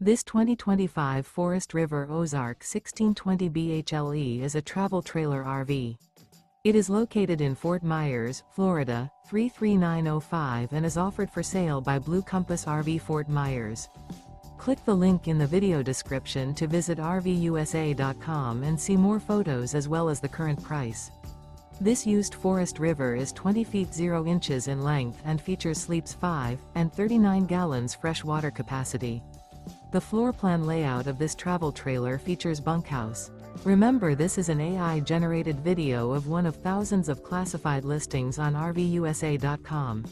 This 2025 Forest River Ozark 1620 BHLE is a travel trailer RV. It is located in Fort Myers, Florida, 33905 and is offered for sale by Blue Compass RV Fort Myers. Click the link in the video description to visit RVUSA.com and see more photos as well as the current price. This used Forest River is 20 feet 0 inches in length and features sleeps 5 and 39 gallons fresh water capacity. The floor plan layout of this travel trailer features bunkhouse. Remember, this is an AI-generated video of one of thousands of classified listings on RVUSA.com.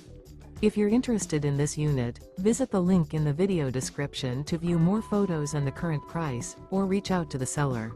If you're interested in this unit, visit the link in the video description to view more photos and the current price, or reach out to the seller.